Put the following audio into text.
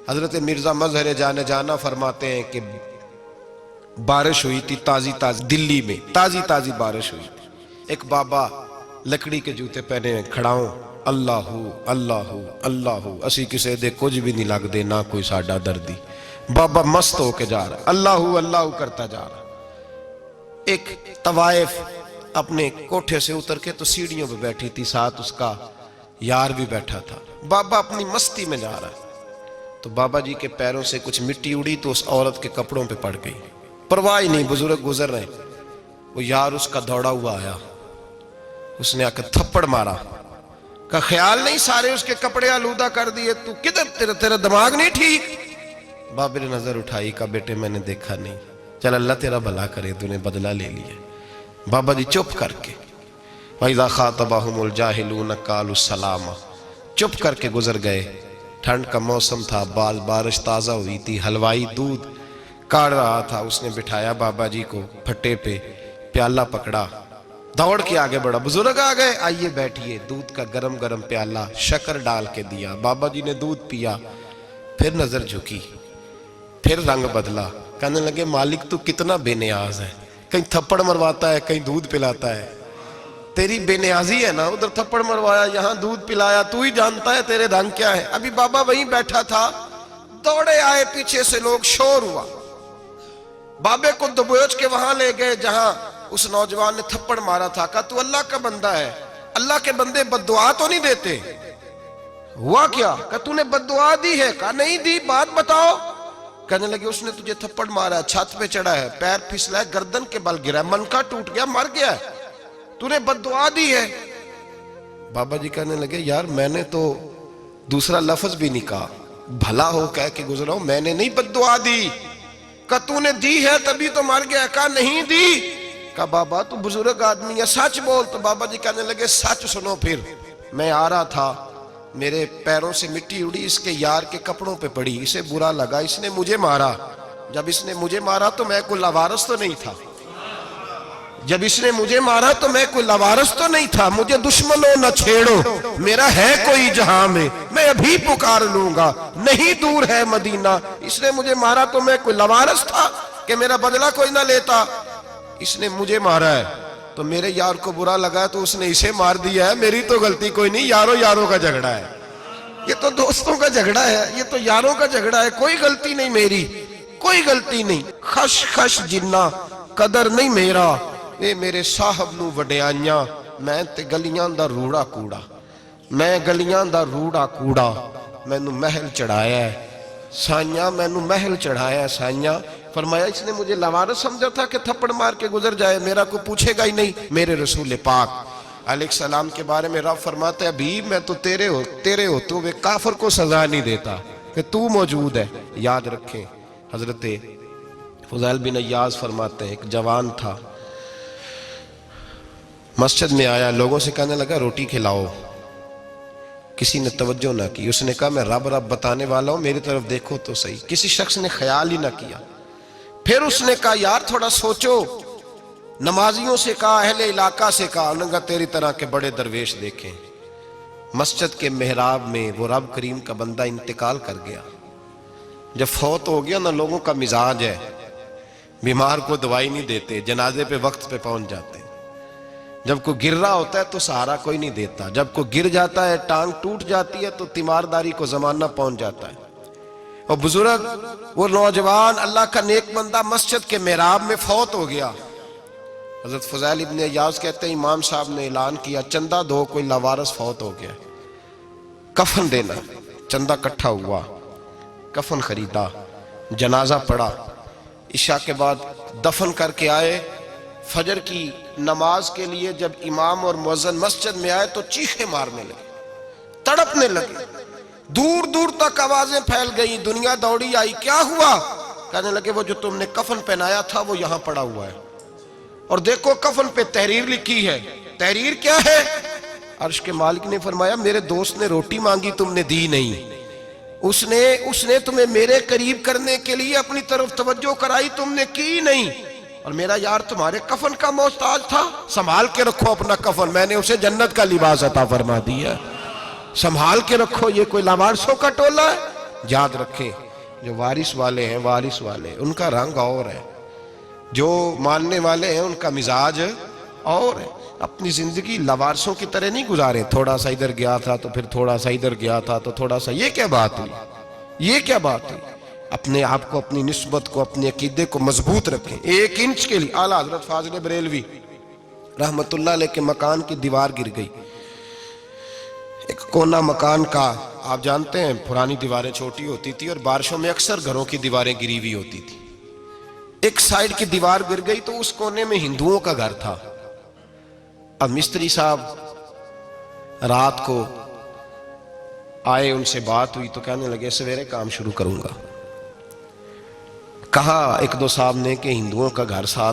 حضرت مرزا مظہر جان جانا فرماتے ہیں کہ بارش ہوئی تھی تازی دلی میں تازی بارش ہوئی تھی. ایک بابا لکڑی کے جوتے پہنے کھڑا ہوں، اللہ اللہ اللہ اسی کسے دے کچھ بھی نہیں لگ دے نہ کوئی ساڈا دردی. بابا مست ہو کے جا رہا اللہ اللہ کرتا جا رہا. ایک طوائف اپنے کوٹھے سے اتر کے تو سیڑھیوں پہ بیٹھی تھی، ساتھ اس کا یار بھی بیٹھا تھا. بابا اپنی مستی میں جا رہا ہے تو بابا جی کے پیروں سے کچھ مٹی اڑی تو اس عورت کے کپڑوں پہ پڑ گئی. پرواہ نہیں، بزرگ گزر رہے. وہ یار اس کا دوڑا ہوا آیا، اس نے آ کے تھپڑ مارا. کا خیال نہیں سارے اس کے کپڑے آلودہ کر دیے، تو کدھر تیرا دماغ نہیں ٹھیک؟ بابے نے نظر اٹھائی، کہا بیٹے میں نے دیکھا نہیں، چل اللہ تیرا بھلا کرے، تو نے بدلہ لے لیا. بابا جی چپ کر کے وَإِذَا خَاطَبَهُمُ الْجَاهِلُونَ قَالُوا السَّلَامَ چپ کر کے گزر گئے. ٹھنڈ کا موسم تھا، بارش تازہ ہوئی تھی، حلوائی دودھ کاڑ رہا تھا. اس نے بٹھایا بابا جی کو پھٹے پہ، پیالہ پکڑا، دوڑ کے آگے بڑھا. بزرگ آ گئے، آئیے بیٹھیے. دودھ کا گرم پیالہ شکر ڈال کے دیا. بابا جی نے دودھ پیا، پھر نظر جھکی، پھر رنگ بدلا. کہنے لگے مالک تو کتنا بے نیاز ہے، کہیں تھپڑ مرواتا ہے کہیں دودھ پلاتا ہے. تیری بے نیازی ہے نا، ادھر تھپڑ مروایا یہاں دودھ پلایا، تو ہی جانتا ہے تیرے رنگ کیا ہے. ابھی بابا وہیں بیٹھا تھا، دوڑے آئے پیچھے سے لوگ، شور ہوا. بابے کو دبوچ کے وہاں لے گئے جہاں اس نوجوان نے تھپڑ مارا تھا. کہا تو اللہ کا بندہ ہے، اللہ کے بندے بد دعا تو نہیں دیتے. ہوا کیا؟ کہا تو نے بد دعا دی ہے؟ کہا نہیں دی، بات بتاؤ. کہنے لگے اس نے تجھے تھپڑ مارا ہے، چھت پہ چڑھا ہے، پیر پھسلا ہے، گردن کے بل گرا ہے، منکا ٹوٹ گیا، مر گیا ہے، تو نے بد دعا دی ہے. بابا جی کہنے لگے یار میں نے تو دوسرا لفظ بھی نہیں کہا، بھلا ہو کہہ کے گزرا ہوں، میں نے نہیں بد دعا دی. کہا تو نے دی ہے تبھی تو مر گیا. کہا نہیں دی. کہا بابا تو بزرگ آدمی ہے، سچ بول. تو بابا جی کہنے لگے سچ سنو. پھر میں آ رہا تھا، میرے پیروں سے مٹی اڑی، اس کے یار کے کپڑوں پہ پڑی، اسے برا لگا، اس نے مجھے مارا. جب اس نے مجھے مارا تو میں کوئی لاوارث تو نہیں تھا، جب اس نے مجھے مارا تو میں کوئی لاوارث تو نہیں تھا. مجھے دشمنوں نہ چھیڑو، میرا ہے کوئی جہاں میں ابھی پکار لوں گا، نہیں دور ہے مدینہ. اس نے مجھے مارا تو میں کوئی لاوارث تھا کہ میرا بدلہ کوئی نہ لیتا. اس نے مجھے مارا ہے تو میرے یار کو برا لگا تو اس نے اسے مار دیا ہے، میری تو غلطی کوئی نہیں. یاروں کا جھگڑا ہے، یہ تو دوستوں کا جھگڑا ہے، یہ تو یاروں کا جھگڑا ہے، کوئی غلطی نہیں میری، کوئی غلطی نہیں. خش جنہ قدر نہیں میرا، اے میرے صاحب نو وڈیاں، میں تے گلیاں دا روڑا کوڑا، میں گلیاں دا روڑا کوڑا. میں نو محل چڑھایا ہے سائیاں، میں نو محل چڑھایا ہے سائیاں. فرمایا اس نے مجھے لاوارث سمجھا تھا کہ تھپڑ مار کے گزر جائے، میرا کو پوچھے گا ہی نہیں. میرے رسول پاک علیہ السلام کے بارے میں رب فرماتا ہے ابھی میں تو تیرے ہو تو وہ کافر کو سزا نہیں دیتا کہ تو موجود ہے. یاد رکھیں حضرت فضیل بن عیاض فرماتے ہیں ایک جوان تھا، مسجد میں آیا، لوگوں سے کہنے لگا روٹی کھلاؤ. کسی نے توجہ نہ کی. اس نے کہا میں رب بتانے والا ہوں، میری طرف دیکھو تو صحیح. کسی شخص نے خیال ہی نہ کیا. پھر اس نے کہا یار تھوڑا سوچو. نمازیوں سے کہا، اہل علاقہ سے کہا، انہوں نے کہا تیری طرح کے بڑے درویش دیکھیں. مسجد کے محراب میں وہ رب کریم کا بندہ انتقال کر گیا. جب فوت ہو گیا نا، لوگوں کا مزاج ہے بیمار کو دوائی نہیں دیتے، جنازے پہ وقت پہ پہنچ جاتے. جب کوئی گر رہا ہوتا ہے تو سہارا کوئی نہیں دیتا، جب کوئی گر جاتا ہے ٹانگ ٹوٹ جاتی ہے تو تیمارداری کو زمانہ پہنچ جاتا ہے. اور بزرگ وہ نوجوان اللہ کا نیک بندہ مسجد کے محراب میں فوت ہو گیا. حضرت فضیل ابن عیاض کہتے ہیں امام صاحب نے اعلان کیا چندہ دو، کوئی لاوارث فوت ہو گیا، کفن دینا. چندہ کٹھا ہوا، کفن خریدا، جنازہ پڑا. عشاء کے بعد دفن کر کے آئے. فجر کی نماز کے لیے جب امام اور مؤذن مسجد میں آئے تو چیخیں مارنے لگے، تڑپنے لگے. دور دور تک آوازیں پھیل گئی، دنیا دوڑی آئی. کیا ہوا؟ کہنے لگے وہ جو تم نے کفن پہنایا تھا وہ یہاں پڑا ہوا ہے، اور دیکھو کفن پہ تحریر لکھی ہے. تحریر کیا ہے؟ عرش کے مالک نے فرمایا میرے دوست نے روٹی مانگی تم نے دی نہیں، اس نے تمہیں میرے قریب کرنے کے لیے اپنی طرف توجہ کرائی، تم نے کی نہیں. اور میرا یار تمہارے کفن کا محتاج تھا، سنبھال کے رکھو اپنا کفن، میں نے اسے جنت کا لباس عطا فرما دیا، سنبھال کے رکھو. یہ کوئی لاوارثوں کا ٹولہ ہے؟ یاد رکھیں جو وارث والے ہیں، وارث والے ان کا رنگ اور ہے، جو ماننے والے ہیں ان کا مزاج اور ہے۔ اپنی زندگی لوارثوں کی طرح نہیں گزارے، تھوڑا سا ادھر گیا تھا تو پھر تھوڑا سا ادھر گیا تھا تو تھوڑا سا، یہ کیا بات ہوئی، یہ کیا بات ہوئی؟ اپنے آپ کو، اپنی نسبت کو، اپنے عقیدے کو مضبوط رکھیں۔ 1 انچ کے لیے اعلیٰ حضرت فاضل بریلوی رحمت اللہ علیہ کے مکان کی دیوار گر گئی، ایک کونا مکان کا، آپ جانتے ہیں پرانی دیواریں چھوٹی ہوتی تھی اور بارشوں میں اکثر گھروں کی دیواریں گری ہوئی ہوتی تھی، ایک سائیڈ کی دیوار گر گئی تو اس کونے میں ہندوؤں کا گھر تھا۔ اب مستری صاحب رات کو آئے، ان سے بات ہوئی تو کہنے لگے سویرے کام شروع کروں گا۔ کہا 1-2 صاحب نے کہ ہندوؤں کا گھر ساتھ